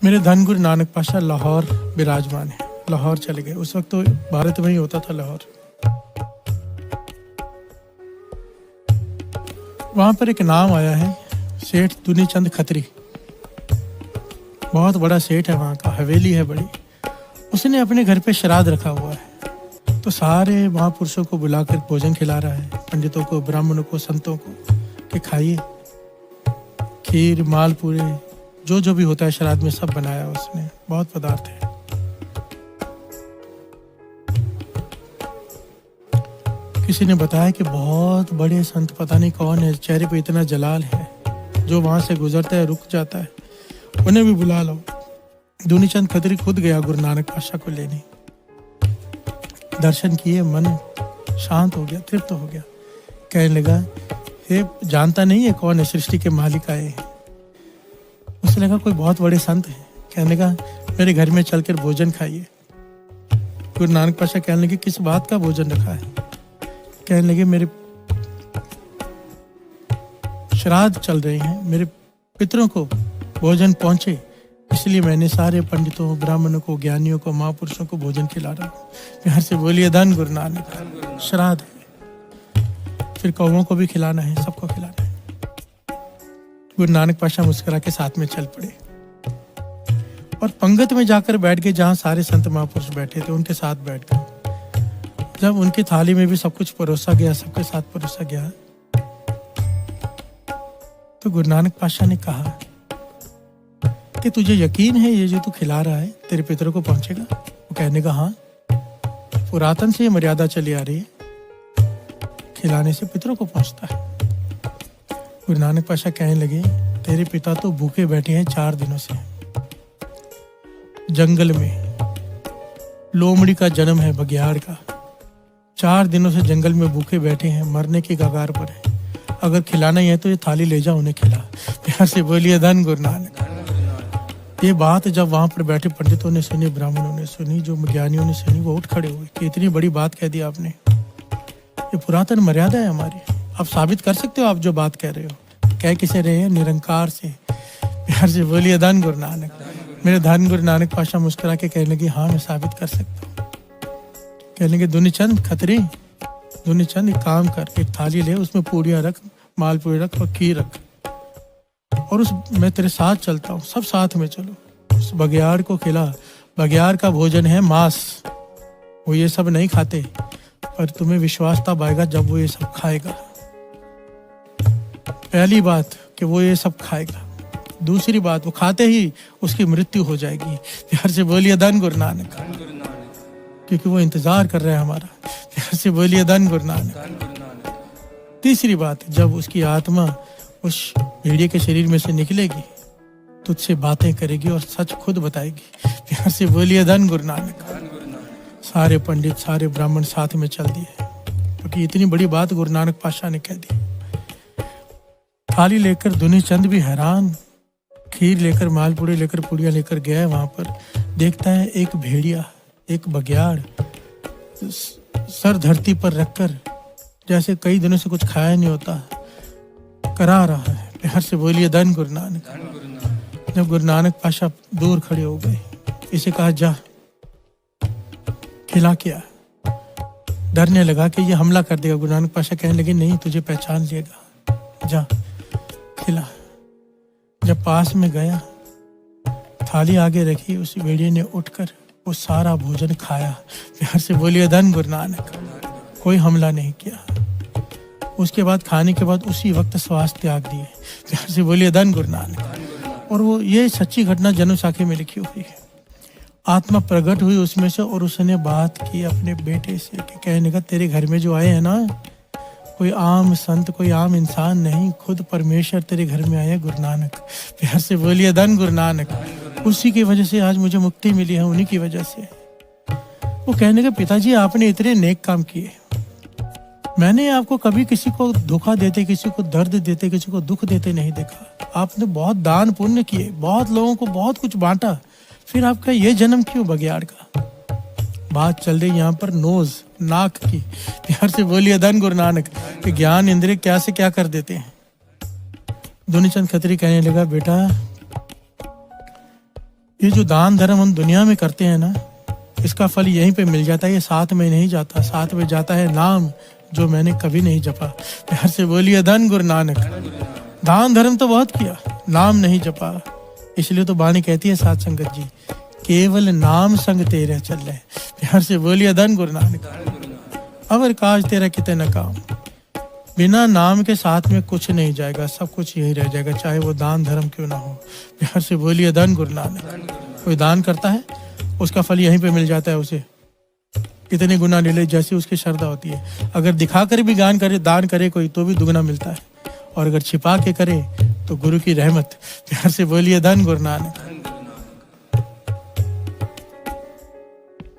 मेरे धन गुरु नानक पाशा लाहौर विराजमान है। लाहौर चले गए, उस वक्त तो भारत में ही होता था लाहौर। वहां पर एक नाम आया है, सेठ दुनीचंद खत्री। बहुत बड़ा सेठ है, वहां का हवेली है बड़ी। उसने अपने घर पे श्राद्ध रखा हुआ है, तो सारे महापुरुषों को बुलाकर भोजन खिला रहा है, पंडितों को, ब्राह्मणों को, संतों को, कि खाइए। खीर, मालपूरे, जो भी होता है श्राद्ध में सब बनाया उसने, बहुत पदार्थ है। किसी ने बताया कि बहुत बड़े संत, पता नहीं कौन है, चेहरे पे इतना जलाल है, जो वहां से गुजरता है रुक जाता है, उन्हें भी बुला लो। दुनीचंद खत्री खुद गया गुरु नानक पाशा को लेने। दर्शन किए, मन शांत हो गया, तृप्त हो गया। कहने लगा, हे जानता नहीं है कौन है, सृष्टि के मालिक आए हैं। उसने लगा कोई बहुत बड़े संत हैं। कहने लगा, मेरे घर में चलकर भोजन खाइए। गुरु नानक पाशा कहने लगे, किस बात का भोजन रखा है? कहने लगे, मेरे श्राद्ध चल रहे हैं, मेरे पितरों को भोजन पहुंचे, इसलिए मैंने सारे पंडितों, ब्राह्मणों को, ज्ञानियों को, महापुरुषों को भोजन खिला रहा हूँ। प्यार से बोलिए धन गुरु नानक। श्राद्ध है, फिर कौवों को भी खिलाना है, सबको खिलाना है। गुरु नानक पाशा मुस्कुरा के साथ में चल पड़े और पंगत में जाकर बैठ गए, जहां सारे संत महापुरुष बैठे थे उनके साथ बैठ गए। जब उनकी थाली में भी सब कुछ परोसा गया, सबके साथ परोसा गया, तो गुरु नानक पाशा ने कहा कि तुझे यकीन है ये जो तू खिला रहा है तेरे पितरों को पहुंचेगा? वो कहने का, हाँ, पुरातन से ये मर्यादा चली आ रही है, खिलाने से पितरों को पहुंचता है। गुरु नानक पाशा कहने लगे, तेरे पिता तो भूखे बैठे हैं 4 दिनों से, जंगल में। लोमड़ी का जन्म है बघियाड़ का, 4 दिनों से जंगल में भूखे बैठे हैं, मरने की कगार पर है। अगर खिलाना ही है तो ये थाली ले जाओ, उन्हें खिला। प्यार से बोलिए धन गुरु नानक। ये बात जब वहां पर बैठे पंडितों ने सुनी, ब्राह्मणों ने सुनी, जो ज्ञानियों ने सुनी, वो उठ खड़े हुए कि इतनी बड़ी बात कह दी आपने, ये पुरातन मर्यादा है हमारी। आप साबित कर सकते हो आप जो बात कह रहे हो? कह किसे रहे हैं? निरंकार से। प्यार से बोलिए धन गुरु नानक। मेरे धन गुरु नानक पाशा मुस्कुरा के कहने लगे, हाँ मैं साबित कर सकता हूँ। कहने लगे, दुनीचंद खत्री, दुनीचंद एक काम कर, एक थाली ले, उसमें पूड़ियाँ रख, मालपूड़ी रख और खीर रख, और मैं तेरे साथ चलता हूँ, सब साथ में चलो। उस बघियाड़ को खिला। बघियाड़ का भोजन है मांस, वो ये सब नहीं खाते, पर तुम्हें विश्वास तब आएगा जब वो ये सब खाएगा। पहली बात कि वो ये सब खाएगा, दूसरी बात वो खाते ही उसकी मृत्यु हो जाएगी। प्यार से बोलिए धन गुरु नानक, क्योंकि वो इंतजार कर रहा है हमारा। प्यार से बोलिए धन गुरु नानक। तीसरी बात, जब उसकी आत्मा उस भेड़िए के शरीर में से निकलेगी, तुझसे बातें करेगी और सच खुद बताएगी। प्यार से बोलिए धन गुरु नानक। सारे पंडित, सारे ब्राह्मण साथ में चल दिए, क्योंकि इतनी बड़ी बात गुरु नानक पाशा ने कह दी। थाली लेकर दुनीचंद भी हैरान, खीर लेकर, मालपूड़ी लेकर, पूड़ियाँ लेकर गया। वहां पर देखता है एक भेड़िया, एक बघियाड़ सर धरती पर रखकर, जैसे कई दिनों से कुछ खाया नहीं होता, करा रहा है। प्यार से बोलिए धन गुरु नानक। जब गुरु नानक पाशा दूर खड़े हो गए, इसे कहा, जा खिला क्या। डरने लगा कि ये हमला कर देगा। गुरु नानक पाशा कहने लगे, नहीं, तुझे पहचान लेगा, जा खिला। जब पास में गया, थाली आगे रखी, उस भेड़िए ने उठकर वो सारा भोजन खाया। प्यार से बोलिए धन गुरु नानक। कोई हमला नहीं किया। उसके बाद खाने के बाद उसी वक्त श्वास त्याग दिए। प्यार से बोलिए धन गुरु नानक। और वो ये सच्ची घटना जन्म साखी में लिखी हुई है। आत्मा प्रकट हुई उसमें से और उसने बात की अपने बेटे से कि कहने का, तेरे घर में जो आए हैं ना, कोई आम संत, कोई आम इंसान नहीं, खुद परमेश्वर तेरे घर में आए गुरु नानक। प्यार से बोलिए धन गुरु नानक। उसी की वजह से आज मुझे मुक्ति मिली है, उन्हीं की वजह से। वो कहने का, पिताजी आपने इतने नेक काम किए, मैंने आपको कभी किसी को धोखा देते, किसी को दर्द देते, किसी को दुख देते नहीं देखा। आपने बहुत दान पुण्य किए, बहुत लोगों को बहुत कुछ बांटा, फिर आपका ये जन्म क्यों बघियाड़ का? बात चल रही यहाँ पर नोज, नाक की। प्यार से बोलिए धन गुरु नानक। कि ज्ञान इंद्रिय क्या से क्या कर देते हैं। दुनीचंद खत्री कहने लगा, बेटा ये जो दान धर्म हम दुनिया में करते हैं ना, इसका फल यहीं पे मिल जाता है। ये साथ में नहीं जाता, साथ में जाता है नाम जो मैंने कभी नहीं जपा। प्यार से बोलिए धन गुरु नानक। दान धर्म तो बहुत किया, नाम नहीं जपा। इसलिए तो बानी कहती है साथ संगत जी, केवल नाम संग तेरे चल रहे। प्यार से बोलिए धन गुरु नानक। अवर काज तेरा किते न काम। बिना नाम के साथ में कुछ नहीं जाएगा, सब कुछ यही रह जाएगा, चाहे वो दान धर्म क्यों ना हो। प्यार से बोलिए धन गुरु नानक। कोई दान करता है उसका फल यहीं पे मिल जाता है उसे, कितने गुना ले ले जैसी उसकी श्रद्धा होती है। अगर दिखा कर भी दान करे कोई तो भी दुगना मिलता है, और अगर छिपा के करे तो गुरु की रहमत। प्यार से बोलिए धन गुरु नानक।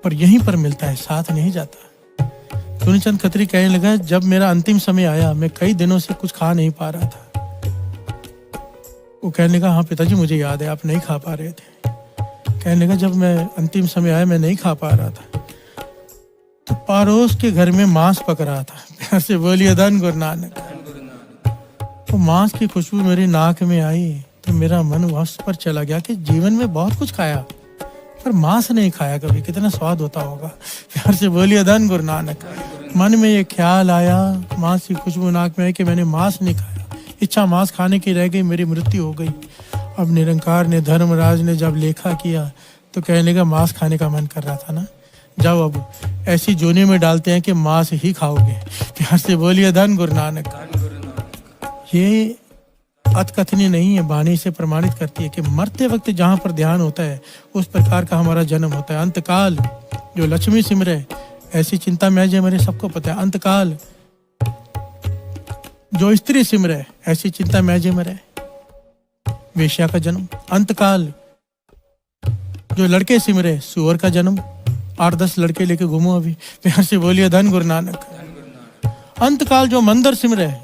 पर यहीं पर मिलता है, साथ नहीं जाता। सुनीचंद खत्री कहने लगा, जब मेरा अंतिम समय आया, मैं कई दिनों से कुछ खा नहीं पा रहा था। वो कहने लगा, हाँ पिताजी मुझे याद है आप नहीं खा पा रहे थे। कहने लगा, जब मैं अंतिम समय आया मैं नहीं खा पा रहा था, तो पड़ोस के घर में मांस पक रहा था। प्यार से बोलिए धन गुरु नानक। वो मांस की खुशबू मेरी नाक में आई तो मेरा मन उस पर चला गया कि जीवन में बहुत कुछ खाया पर मांस नहीं खाया कभी, कितना स्वाद होता होगा। प्यार से बोलिए धन गुरु नानक। मन में ये ख्याल आया, मांस की खुशबू नाक में आई कि मैंने मांस नहीं खाया, इच्छा मांस खाने की रह गई, मेरी मृत्यु हो गई। अब निरंकार ने, धर्मराज ने जब लेखा किया तो कहने लगा, मांस खाने का मन कर रहा था ना, जाओ अब ऐसी जोनी में डालते हैं कि मांस ही खाओगे। प्यार से बोलिए धन गुरु नानक। ये अतकथनी नहीं है, वाणी से प्रमाणित करती है कि मरते वक्त जहाँ पर ध्यान होता है उस प्रकार का हमारा जन्म होता है। अंतकाल जो लक्ष्मी सिमरे ऐसी चिंता में जो मेरे सबको पता है। अंतकाल जो स्त्री सिमरे ऐसी चिंता में जो मरे, वेश्या का जन्म। अंतकाल जो लड़के सिमरे, सुअर का जन्म। 8-10 लड़के लेके घूमो अभी। प्यार से बोलिए धन गुरु नानक। अंतकाल जो मंदिर सिमरे,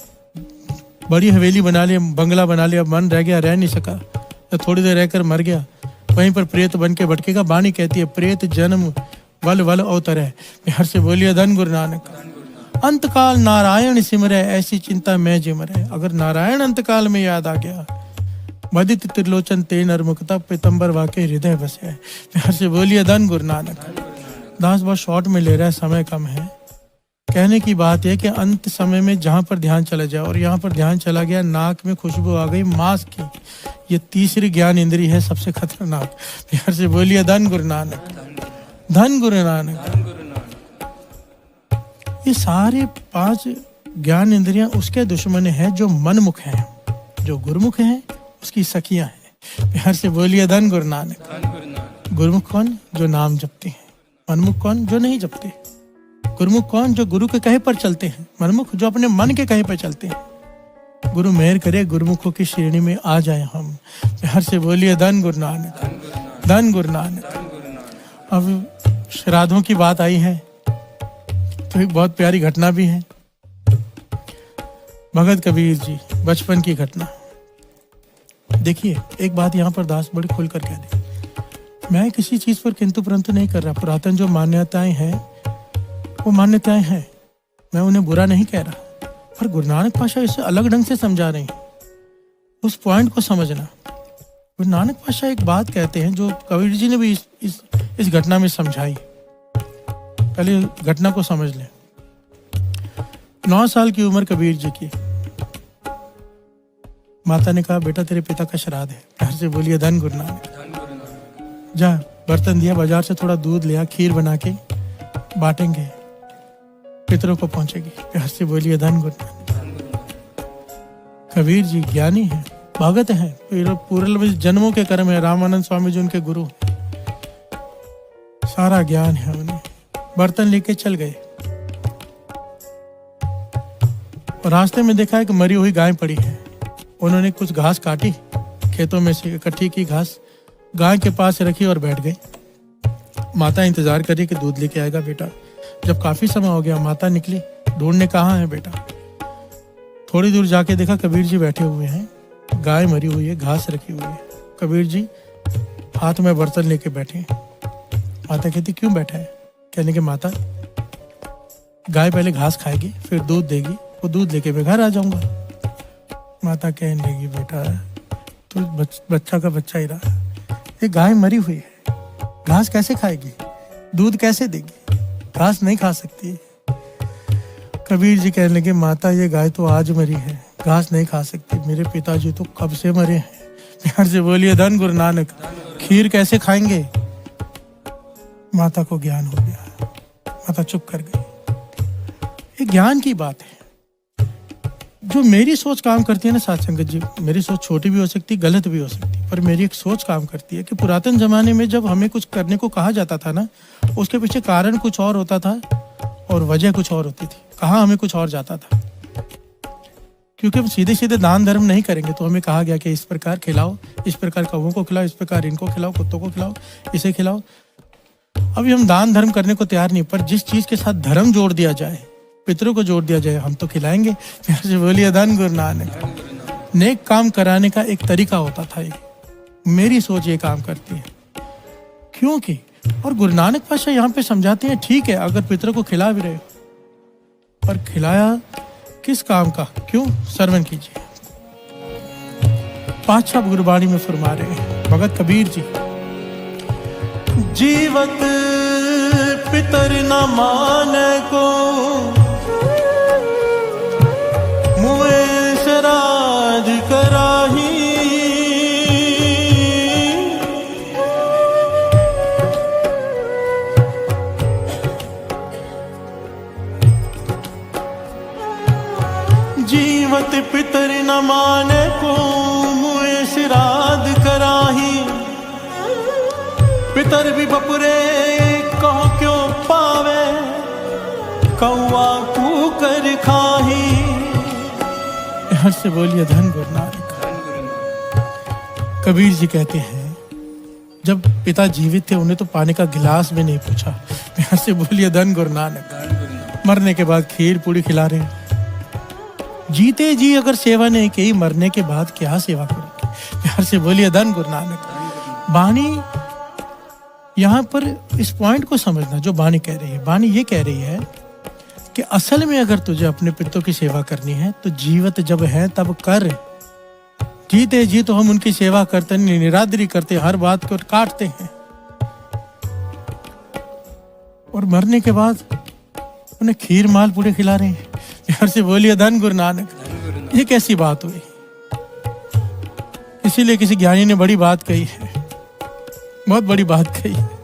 बड़ी हवेली बना लिया, बंगला बना लिया, मन रह गया, रह नहीं सका, तो थोड़ी देर रहकर मर गया, वहीं पर प्रेत बन के भटकेगा। वाणी कहती है, प्रेत जन्म वल वल अवतर है। प्यार से बोलिए धन गुरु नानक। अंतकाल नारायण सिमरे ऐसी चिंता में जिमरे। अगर नारायण अंतकाल में याद आ गया, मदित त्रिलोचन ते नरमुक्ता पीतंबर वाके हृदय बसे। प्यार से बोलिए धन गुरु नानक। दास बहुत शॉर्ट में ले रहा है, समय कम है। कहने की बात है कि अंत समय में जहां पर ध्यान चला जाए, और यहाँ पर ध्यान चला गया, नाक में खुशबू आ गई मांस की, ये तीसरी ज्ञान इंद्री है सबसे खतरनाक। प्यार से बोलिए धन गुरु नानक। धन गुरु नानक। ये सारे 5 ज्ञान इंद्रियां उसके दुश्मन है जो मनमुख हैं, जो गुरुमुख हैं उसकी सखियां हैं। प्यार से बोलिए धन गुरु नानक। गुरुमुख कौन? जो नाम जपते हैं। मनमुख कौन? जो नहीं जपते। गुरुमुख कौन? जो गुरु के कहे पर चलते हैं। मनमुख जो अपने मन के कहे पर चलते हैं। गुरु मेहर करे तो की श्रेणी में आ जाए हम। प्यार से बोलिए धन गुरु नानक। धन गुरु नानक। अब श्राद्धों की बात आई है तो एक बहुत प्यारी घटना भी है। भगत कबीर जी बचपन की घटना। देखिए एक बात यहाँ पर दास बड़ी खुलकर कह दे, मैं किसी चीज पर किंतु परंतु नहीं कर रहा। पुरातन जो मान्यताएं हैं वो मान्यताएं हैं, मैं उन्हें बुरा नहीं कह रहा, पर गुरु नानक पातशाह इसे अलग ढंग से समझा रहे हैं। उस पॉइंट को समझना। गुरु नानक पातशाह एक बात कहते हैं जो कबीर जी ने भी इस घटना में समझाई। पहले घटना को समझ लें। 9 साल की उम्र कबीर जी की। माता ने कहा, बेटा तेरे पिता का श्राद्ध है। प्यार से बोलिए धन गुरु नानक। जा बर्तन दिया, बाजार से थोड़ा दूध लिया, खीर बना के बांटेंगे, पितरों को पहुंचेगी। प्यार से बोलिए धन गुरु नानक। कबीर जी ज्ञानी हैं, भगत हैं, पूर्व जन्मों के कर्म है। रामानंद स्वामी जी उनके गुरु हैं, सारा ज्ञान है उन्हें। बर्तन लेके चल गए और रास्ते में देखा है कि मरी हुई गाय पड़ी है। उन्होंने कुछ घास काटी, खेतों में से इकट्ठी की घास, गाय के पास रखी और बैठ गए। माता इंतजार करी कि दूध लेके आएगा बेटा। जब काफी समय हो गया, माता निकली ढूंढने, कहाँ है बेटा। थोड़ी दूर जाके देखा कबीर जी बैठे हुए हैं, गाय मरी हुई है, घास रखी हुई है। कबीर जी हाथ में बर्तन लेके बैठे। माता कहती, क्यों बैठा है? कहने के, माता गाय पहले घास खाएगी फिर दूध देगी, वो दूध लेके मैं घर आ जाऊंगा। माता कहने लगी, बेटा तू बच्चा का बच्चा ही रहा, ये गाय मरी हुई है, घास कैसे खाएगी, दूध कैसे देगी, घास नहीं खा सकती। कबीर जी कहने लगे, माता ये गाय तो आज मरी है, घास नहीं खा सकती, मेरे पिताजी तो कब से मरे हैं। प्यार से बोलिए धन गुरु नानक। खीर कैसे खाएंगे। माता को ज्ञान हो गया, माता चुप कर गई। ये ज्ञान की बात है। जो मेरी सोच काम करती है ना साथ संगत जी, मेरी सोच छोटी भी हो सकती, गलत भी हो सकती, पर मेरी एक सोच काम करती है कि पुरातन जमाने में जब हमें कुछ करने को कहा जाता था ना, उसके पीछे कारण कुछ और होता था और वजह कुछ और होती थी। कहाँ हमें कुछ और जाता था, क्योंकि हम सीधे सीधे दान धर्म नहीं करेंगे। तो हमें कहा गया कि इस प्रकार खिलाओ, इस प्रकार कौवों को खिलाओ, इस प्रकार इनको खिलाओ, कुत्तों को खिलाओ, इसे खिलाओ। अभी हम दान धर्म करने को तैयार नहीं, पर जिस चीज के साथ धर्म जोड़ दिया जाए, पितरों को जोड़ दिया जाए, हम तो खिलाएंगे। प्यार से बोलिए धन गुरु नानक। नेक काम कराने का एक तरीका होता था, ये मेरी सोच ये काम करती है। क्योंकि और गुरु नानक पातशाह यहाँ पे समझाते हैं, ठीक है अगर पितरों को खिला भी रहे हो, पर खिलाया किस काम का, क्यों, श्रवण कीजिए। पातशाह गुरबाणी में फरमा रहे हैं भगत कबीर जी, जीवत पितर न माने को, मुए श्राद्ध कराही, जीवत पितर न माने को, मुए श्राद्ध कराही, पितर भी बपुरे कहो क्यों पावे, कौवा कूकर खाही। हर से बोलिए धन गुरु नानक। कबीर जी कहते हैं जब पिता जीवित थे उन्हें तो पानी का गिलास भी नहीं पूछा। हर से बोलिए धन गुरु नानक। मरने के बाद खीर पूड़ी खिला रहे हैं। जीते जी अगर सेवा नहीं की, मरने के बाद क्या सेवा करोगे। प्यार से बोलिए धन गुरु नानक। बानी यहाँ पर इस पॉइंट को समझना जो बानी कह रही है। बानी ये कह रही है कि असल में अगर तुझे अपने पितरों की सेवा करनी है तो जीवित जब है तब कर। जीते जी तो हम उनकी सेवा करते नहीं, निरादरी करते, हर बात को काटते हैं, और मरने के बाद उन्हें खीर माल पूड़े खिला रहे हैं। प्यार से बोलिए धन गुरु नानक। ये कैसी बात हुई। इसीलिए किसी ज्ञानी ने बड़ी बात कही है, बहुत बड़ी बात कही है।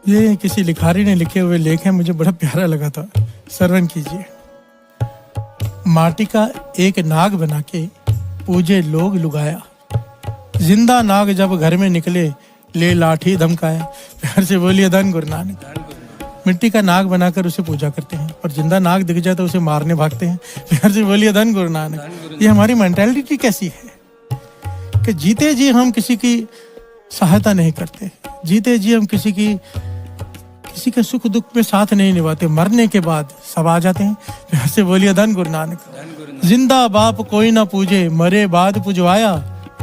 ये किसी लिखारी ने लिखे हुए लेख है, मुझे बड़ा प्यारा लगा था, श्रवण कीजिए। माटी का एक नाग बना के पूजे लोग लुगाया, जिंदा नाग जब घर में निकले ले लाठी धमकाया। प्यार से बोलिए धन गुरु नानक। मिट्टी का नाग बनाकर उसे पूजा करते हैं, और जिंदा नाग दिख जाए तो उसे मारने भागते हैं। प्यार से बोलिए धन गुरु नानक। ये हमारी मेंटालिटी कैसी है कि जीते जी हम किसी की सहायता नहीं करते, जीते जी हम किसी के सुख दुख में साथ नहीं निभाते, मरने के बाद सब आ जाते हैं। प्यार से बोलिए धन गुरु नानक। जिंदा बाप कोई ना पूजे, मरे बाद पुजवाया,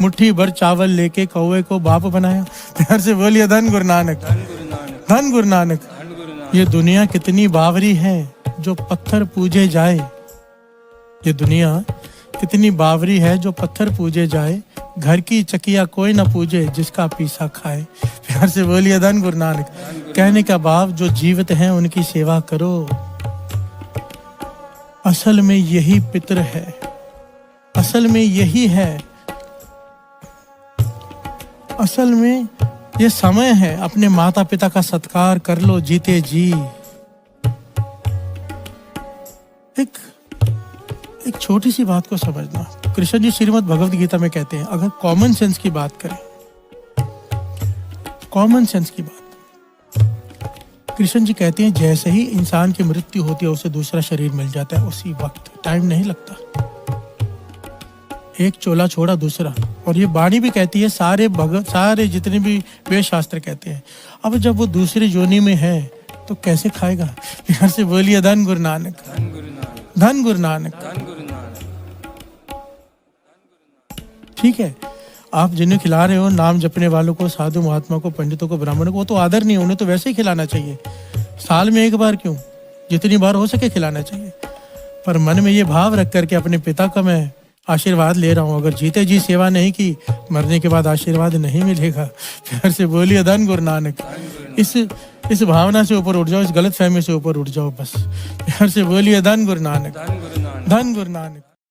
मुट्ठी भर चावल लेके कौवे को बाप बनाया। प्यार से बोलिए धन गुरु नानक। धन गुरु नानक। ये दुनिया कितनी बावरी है जो पत्थर पूजे जाए, ये दुनिया कितनी बावरी है जो पत्थर पूजे जाए, घर की चकिया कोई ना पूजे जिसका पीसा खाए। प्यार से बोलिए धन गुरु नानक। कहने का भाव जो जीवित हैं उनकी सेवा करो। असल में यही पितर है, असल में यही है, असल में ये समय है। अपने माता पिता का सत्कार कर लो जीते जी। एक छोटी सी बात को समझना। कृष्ण जी श्रीमद् भगवद गीता में कहते हैं, अगर कॉमन सेंस की बात करें, कॉमन सेंस की बात, कृष्ण जी कहते हैं जैसे ही इंसान की मृत्यु होती है उसे दूसरा शरीर मिल जाता है, उसी वक्त, टाइम नहीं लगता। एक चोला छोड़ा दूसरा। और ये वाणी भी कहती है, सारे जितने भी वेद शास्त्र कहते हैं, अब जब वो दूसरी योनि में है तो कैसे खाएगा। प्यार से बोलिए धन गुरु नानक। धन गुरु नानक। ठीक है, आप जिन्हें खिला रहे हो, नाम जपने वालों को, साधु महात्मा को, पंडितों को, ब्राह्मणों को, वो तो आदर नहीं है, उन्हें तो वैसे ही खिलाना चाहिए। साल में एक बार क्यों, जितनी बार हो सके खिलाना चाहिए। पर मन में ये भाव रख करके अपने पिता का मैं आशीर्वाद ले रहा हूँ। अगर जीते जी सेवा नहीं की, मरने के बाद आशीर्वाद नहीं मिलेगा। प्यार से बोलिए धन गुरु नानक। इस भावना से ऊपर उठ जाओ, इस गलत फहमी से ऊपर उठ जाओ बस। प्यार से बोलिए धन गुरु नानक, धन गुरु नानक।